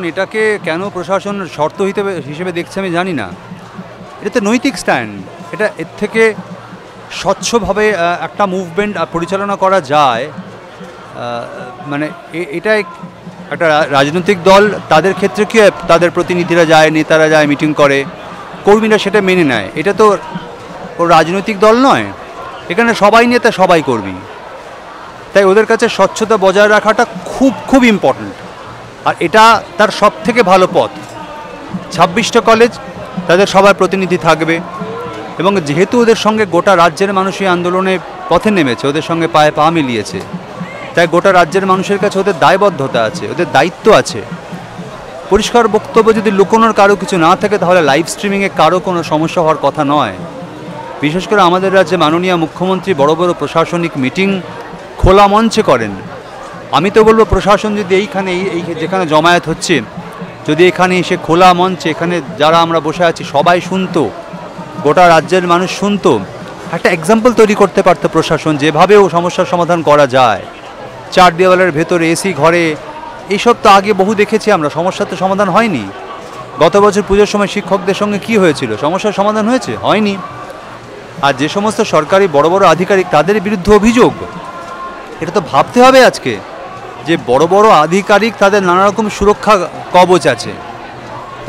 এটাকে কেন প্রশাসন শর্ত হিসেবে দেখছে আমি জানি না। এটা তো নৈতিক স্ট্যান্ড, এটা এর থেকে স্বচ্ছভাবে একটা মুভমেন্ট পরিচালনা করা যায়। মানে এটা একটা রাজনৈতিক দল, তাদের ক্ষেত্রে কি হয়, তাদের প্রতিনিধিরা যায়, নেতারা যায়, মিটিং করে, কর্মীরা সেটা মেনে নেয়। এটা তো রাজনৈতিক দল নয়, এখানে সবাই নেতা সবাই কর্মী, তাই ওদের কাছে স্বচ্ছতা বজায় রাখাটা খুব খুব ইম্পর্ট্যান্ট। আর এটা তার সব থেকে ভালো পথ। 26টা কলেজ, তাদের সবার প্রতিনিধি থাকবে, এবং যেহেতু ওদের সঙ্গে গোটা রাজ্যের মানুষই আন্দোলনে পথে নেমেছে, ওদের সঙ্গে পায়ে পা মিলিয়েছে, তাই গোটা রাজ্যের মানুষের কাছে ওদের দায়বদ্ধতা আছে, ওদের দায়িত্ব আছে। পরিষ্কার বক্তব্য যদি লুকোনোর কারো কিছু না থাকে, তাহলে লাইভ স্ট্রিমিংয়ে কারো কোনো সমস্যা হওয়ার কথা নয়। বিশেষ করে আমাদের রাজ্যে মাননীয় মুখ্যমন্ত্রী বড় বড় প্রশাসনিক মিটিং খোলা মঞ্চে করেন। আমি তো বলবো প্রশাসন যদি এইখানে এই যেখানে জমায়েত হচ্ছে, যদি এখানে এসে খোলা মঞ্চে, এখানে যারা আমরা বসে আছি সবাই শুনতো, গোটা রাজ্যের মানুষ শুনতো, একটা এক্সাম্পল তৈরি করতে পারতো প্রশাসন, যেভাবেও সমস্যার সমাধান করা যায়। 4 দেওয়ালের ভেতরে এসি ঘরে, এইসব তো আগে বহু দেখেছি আমরা, সমস্যার তো সমাধান হয়নি। গত বছর পুজোর সময় শিক্ষকদের সঙ্গে কি হয়েছিল, সমস্যার সমাধান হয়েছে? হয়নি। আর যে সমস্ত সরকারি বড় বড় আধিকারিক, তাদের বিরুদ্ধে অভিযোগ, এটা তো ভাবতে হবে আজকে যে বড় বড় আধিকারিক, তাদের নানা রকম সুরক্ষা কবচ আছে,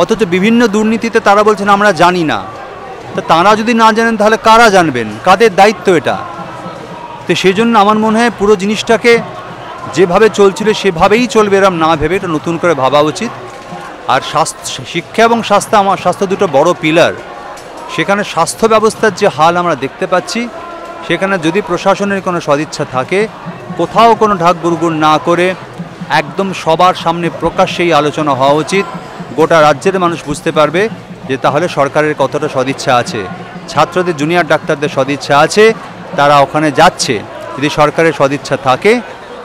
অথচ বিভিন্ন দুর্নীতিতে তারা বলছেন আমরা জানি না। তা তারা যদি না জানেন তাহলে কারা জানবেন, কাদের দায়িত্ব এটা? তো সেই জন্য আমার মনে হয় পুরো জিনিসটাকে যেভাবে চলছিল সেভাবেই চলবে, এরম না ভেবে এটা নতুন করে ভাবা উচিত। আর শিক্ষা এবং স্বাস্থ্য দুটো বড় পিলার। সেখানে স্বাস্থ্য ব্যবস্থার যে হাল আমরা দেখতে পাচ্ছি, সেখানে যদি প্রশাসনের কোনো সদিচ্ছা থাকে, কোথাও কোনো ঢাক গুড়গুড় না করে একদম সবার সামনে প্রকাশ্যেই আলোচনা হওয়া উচিত। গোটা রাজ্যের মানুষ বুঝতে পারবে যে তাহলে সরকারের কতটা সদিচ্ছা আছে। ছাত্রদের, জুনিয়র ডাক্তারদের সদিচ্ছা আছে, তারা ওখানে যাচ্ছে। যদি সরকারের সদিচ্ছা থাকে,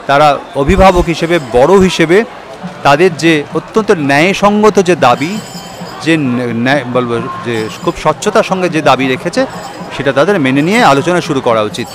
তারা অভিভাবক হিসেবে, বড় হিসেবে, তাদের যে অত্যন্ত ন্যায়সঙ্গত যে দাবি, যে বলবো যে খুব স্বচ্ছতার সঙ্গে যে দাবি রেখেছে, সেটা তাদের মেনে নিয়ে আলোচনা শুরু করা উচিত।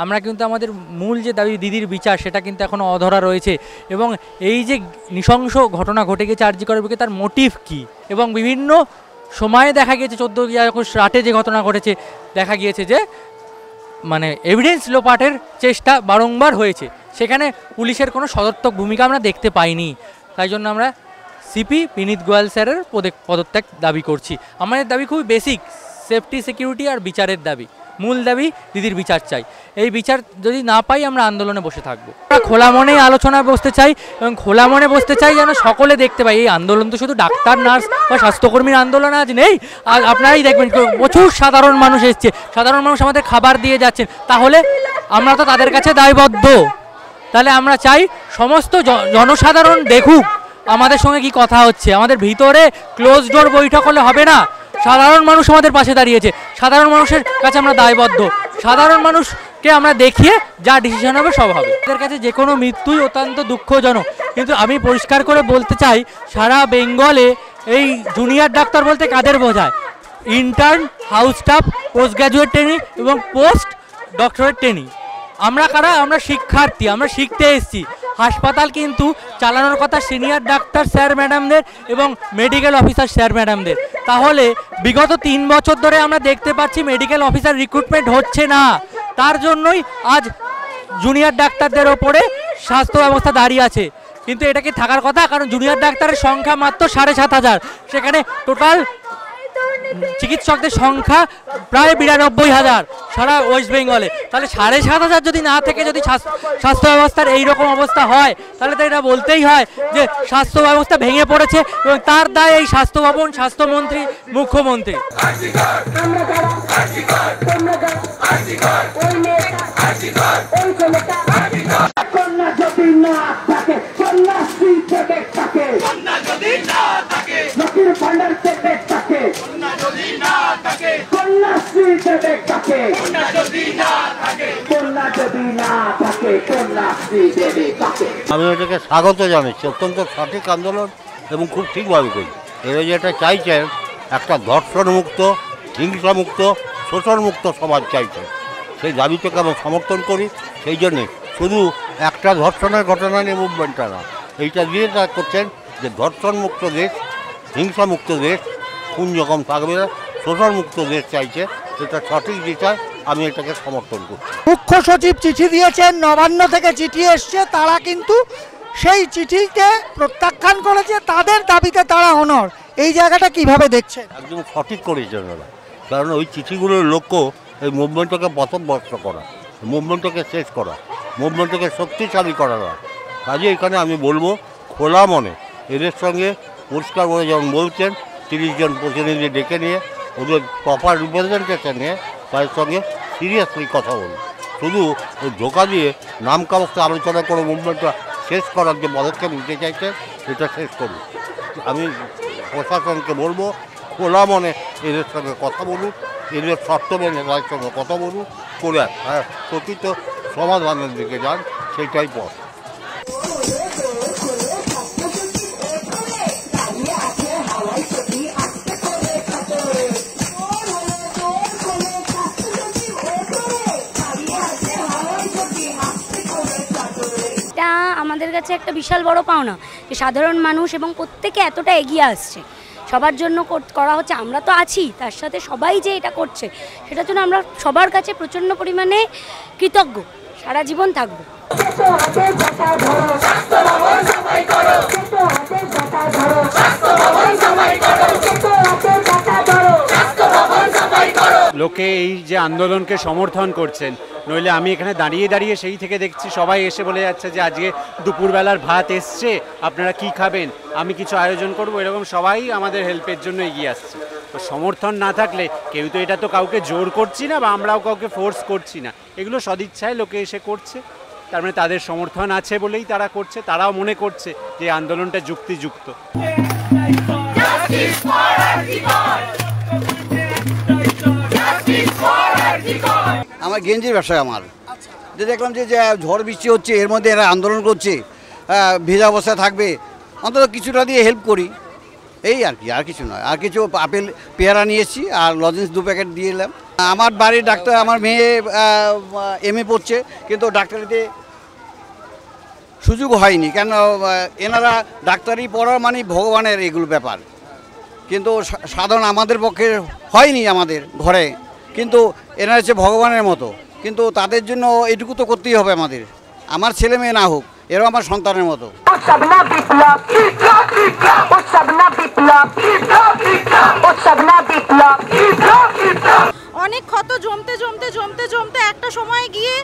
আমরা কিন্তু আমাদের মূল যে দাবি দিদির বিচার, সেটা কিন্তু এখনও অধরা রয়েছে। এবং এই যে নৃশংস ঘটনা ঘটে গেছে আরজি করের বুকে, তার মোটিভ কী, এবং বিভিন্ন সময়ে দেখা গিয়েছে 14 আগস্ট রাতে যে ঘটনা ঘটেছে, দেখা গিয়েছে যে মানে এভিডেন্স লোপাটের চেষ্টা বারংবার হয়েছে, সেখানে পুলিশের কোনো সদর্থক ভূমিকা আমরা দেখতে পাইনি। তাই জন্য আমরা সিপি বিনীত গোয়াল স্যারের পদত্যাগ দাবি করছি। আমাদের দাবি খুবই বেসিক, সেফটি, সিকিউরিটি আর বিচারের দাবি। মূল দাবি দিদির বিচার চাই। এই বিচার যদি না পাই, আমরা আন্দোলনে বসে থাকবো। আমরা খোলা মনেই আলোচনায় বসতে চাই, এবং খোলা মনে বসতে চাই যেন সকলে দেখতে পাই। এই আন্দোলন তো শুধু ডাক্তার, নার্স বা স্বাস্থ্যকর্মীর আন্দোলন আজ নেই। আর আপনারাই দেখবেন প্রচুর সাধারণ মানুষ এসছে, সাধারণ মানুষ আমাদের খাবার দিয়ে যাচ্ছেন, তাহলে আমরা তো তাদের কাছে দায়বদ্ধ। তাহলে আমরা চাই সমস্ত জনসাধারণ দেখুক আমাদের সঙ্গে কি কথা হচ্ছে। আমাদের ভিতরে ক্লোজ ডোর বৈঠক হলে হবে না। সাধারণ মানুষ আমাদের পাশে দাঁড়িয়েছে, সাধারণ মানুষের কাছে আমরা দায়বদ্ধ। সাধারণ মানুষকে আমরা দেখিয়ে যা ডিসিশন হবে সব হবে। এদের কাছে যে কোনো মৃত্যুই অত্যন্ত দুঃখজনক, কিন্তু আমি পরিষ্কার করে বলতে চাই, সারা বেঙ্গলে এই জুনিয়র ডাক্তার বলতে কাদের বোঝায়? Intern, house staff, post graduate training এবং পোস্ট ডক্টরেট ট্রেনিং। আমরা কারা? আমরা শিক্ষার্থী, আমরা শিখতে এসেছি। হাসপাতাল কিন্তু চালানোর কথা সিনিয়র ডাক্তার স্যার ম্যাডামদের এবং মেডিকেল অফিসার স্যার ম্যাডামদের। তাহলে বিগত 3 বছর ধরে আমরা দেখতে পাচ্ছি মেডিকেল অফিসার রিক্রুটমেন্ট হচ্ছে না। তার জন্যই আজ জুনিয়র ডাক্তারদের ওপরে স্বাস্থ্য ব্যবস্থা দাঁড়িয়ে আছে। কিন্তু এটা কি থাকার কথা? কারণ জুনিয়র ডাক্তারের সংখ্যা মাত্র 7,500, সেখানে টোটাল চিকিৎসকদের সংখ্যা প্রায় 92,000 সারা ওয়েস্ট বেঙ্গলে। তাহলে 7,500 যদি না থেকে যদি স্বাস্থ্য ব্যবস্থার এইরকম অবস্থা হয়, তাহলে তো এটা বলতেই হয় যে স্বাস্থ্য ব্যবস্থা ভেঙে পড়েছে, এবং তার দায় এই স্বাস্থ্য ভবন, স্বাস্থ্যমন্ত্রী, মুখ্যমন্ত্রী। কন্যাশ্রী দেবে কাকে? আমি এটাকে স্বাগত জানাচ্ছি, অত্যন্ত সঠিক আন্দোলন এবং খুব ঠিকভাবে করি। এরা যেটা চাইছেন একটা ধর্ষণমুক্ত, হিংসামুক্ত, শোষণমুক্ত সমাজ চাইছেন, সেই দাবিটাকে আমি সমর্থন করি। সেই জন্যে শুধু একটা ধর্ষণের ঘটনা নিয়ে মুভমেন্টটা না, এইটা দিয়ে তা করছেন যে ধর্ষণমুক্ত দেশ, হিংসামুক্ত দেশ, খুন যখন থাকবে না, শোষণমুক্ত দেশ চাইছে। এটা সঠিক দিশায় আমি এটাকে সমর্থন করছি। মুখ্য সচিব চিঠি দিয়েছেন, নবান্ন থেকে চিঠি এসছে, তারা কিন্তু সেই চিঠিকে প্রত্যাখ্যান করেছে, তাদের দাবিতে তারা অনড়। এই জায়গাটা কিভাবে দেখছেন? একদম সঠিক করেছেন ওরা, কারণ ওই চিঠিগুলোর লক্ষ্য এই মুভমেন্টটাকে পথভ্রষ্ট করা, মুভমেন্টটাকে শেষ করা, মুভমেন্টটাকে শক্তিশালী করা না। কাজে এখানে আমি বলবো খোলা মনে এদের সঙ্গে পরিষ্কার করে যেমন বলছেন 30 জন প্রতিনিধি ডেকে নিয়ে ওদের প্রপার রিপ্রেজেন্টেশন নিয়ে তাদের সঙ্গে সিরিয়াসলি কথা বলুন। শুধু ওই ধোকা দিয়ে নাম কাগজটা আলোচনা করে মুভমেন্টটা শেষ করার যে পদক্ষেপ নিতে চাইছে এটা শেষ করুন। আমি প্রশাসনকে বলবো খোলা মনে এদের সঙ্গে কথা বলুন, এদের শর্ত মেনে তাদের সঙ্গে কথা বলুন, করে প্রকৃত সমাধানের দিকে যান, সেইটাই পথ। আমাদের কাছে একটা বিশাল বড় পাওনা যে সাধারণ মানুষ এবং প্রত্যেকে এতটা এগিয়ে আসছে, সবার জন্য করা হচ্ছে। আমরা তো আছি, তার সাথে সবাই যে এটা করছে সেটার জন্য আমরা সবার কাছে প্রচণ্ড পরিমাণে কৃতজ্ঞ, সারা জীবন থাকবো। লোকে এই যে আন্দোলনকে সমর্থন করছেন, নইলে আমি এখানে দাঁড়িয়ে দাঁড়িয়ে সেই থেকে দেখছি সবাই এসে বলে যাচ্ছে যে আজকে দুপুরবেলার ভাত এসছে, আপনারা কি খাবেন, আমি কিছু আয়োজন করব, এরকম সবাই আমাদের হেল্পের জন্য এগিয়ে আসছে। তো সমর্থন না থাকলে কেউ তো এটা তো কাউকে জোর করছি না বা আমরাও কাউকে ফোর্স করছি না, এগুলো সদিচ্ছায় লোকে এসে করছে। তার মানে তাদের সমর্থন আছে বলেই তারা করছে, তারাও মনে করছে যে আন্দোলনটা যুক্তিযুক্ত। আমার গেঞ্জির ব্যবসা, আমার যে দেখলাম যে ঝড় বৃষ্টি হচ্ছে, এর মধ্যে এরা আন্দোলন করছে, ভেজা অবস্থায় থাকবে, অন্তত কিছুটা দিয়ে হেল্প করি, এই আর কি, আর কিছু নয়। আর কিছু আপেল পেয়ারা নিয়ে এসেছি আর লজেন্স 2 প্যাকেট দিয়ে এলাম। আমার বাড়ির ডাক্তার, আমার মেয়ে MA পড়ছে, কিন্তু ডাক্তারিতে সুযোগ হয়নি, কেন এনারা ডাক্তারি পড়ার মানে ভগবানের এগুলো ব্যাপার, কিন্তু সাধারণ আমাদের পক্ষে হয়নি আমাদের ঘরে, কিন্তু এনারা হচ্ছে ভগবানের মতো, কিন্তু তাদের জন্য এটুকু তো করতেই হবে আমাদের। আমার ছেলে মেয়ে না হোক, এরাও আমার সন্তানের মতো। অনেক ক্ষত জমতে জমতে জমতে জমতে একটা সময় গিয়ে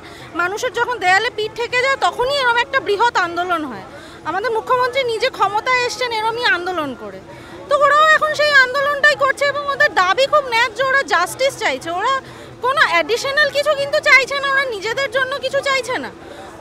মানুষের যখন দেয়ালে পিঠ ঠেকে যায়, তখনই এরকম একটা বৃহৎ আন্দোলন হয়। আমাদের মুখ্যমন্ত্রী নিজে ক্ষমতায় এসছেন এরমই আন্দোলন করে, তো ওরাও এখন সেই আন্দোলনটাই করছে এবং ওদের দাবি খুব ন্যায্য, ওরা জাস্টিস চাইছে, ওরা কোনো অ্যাডিশনাল কিছু কিন্তু চাইছে না, ওরা নিজেদের জন্য কিছু চাইছে না,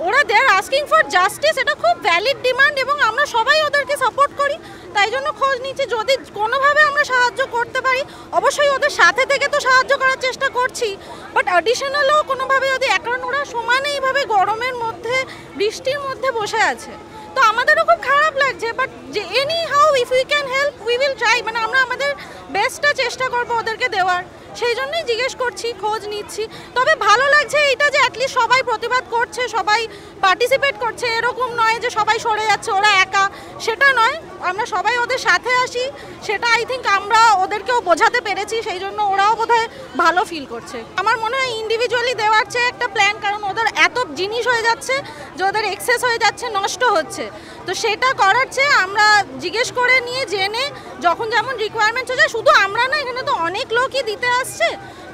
ওরা দেয়ার আস্কিং ফর জাস্টিস। এটা খুব ভ্যালিড ডিমান্ড এবং আমরা সবাই ওদেরকে সাপোর্ট করি, তাই জন্য খোঁজ নিচ্ছি যদি কোনোভাবে আমরা সাহায্য করতে পারি। অবশ্যই ওদের সাথে থেকে তো সাহায্য করার চেষ্টা করছি, বাট অ্যাডিশনালও কোনোভাবে যদি, কারণ ওরা সমানে এইভাবে গরমের মধ্যে বৃষ্টির মধ্যে বসে আছে, তো আমাদেরও খুব খারাপ লাগছে, বাট যে any how if we can help we will try, মানে আমরা আমাদের বেস্টটা চেষ্টা করবো ওদেরকে দেওয়ার। সেই জন্যই জিজ্ঞেস করছি, খোঁজ নিচ্ছি। তবে ভালো লাগছে এইটা যে অ্যাটলিস্ট সবাই প্রতিবাদ করছে, সবাই পার্টিসিপেট করছে, এরকম নয় যে সবাই সরে যাচ্ছে, ওরা একা, সেটা নয়, আমরা সবাই ওদের সাথে আসি, সেটা আই থিঙ্ক আমরা ওদেরকেও বোঝাতে পেরেছি, সেই জন্য ওরাও বোধহয় ভালো ফিল করছে। আমার মনে হয় ইন্ডিভিজুয়ালি দেওয়ার চেয়ে একটা প্ল্যান, কারণ ওদের এত জিনিস হয়ে যাচ্ছে যে ওদের এক্সেস হয়ে যাচ্ছে, নষ্ট হচ্ছে, তো সেটা করার চেয়ে আমরা জিজ্ঞেস করে নিয়ে জেনে যখন যেমন রিকোয়ারমেন্টস হয়ে যায়, শুধু আমরা না, এখানে তো অনেক লোকই দিতে আসছে,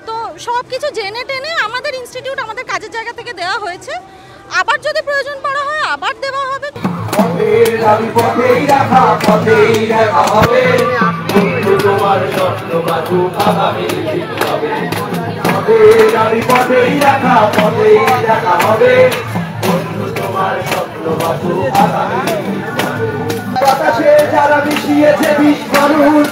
তো সব কিছু জেনে টেনে আমাদের ইনস্টিটিউট আমাদের কাজের জায়গা থেকে দেওয়া হয়েছে, আবার যদি প্রয়োজন পড়া হয় আবার দেওয়া হবে। বাতাসে যারা মিশিয়েছে বিষ মানুষ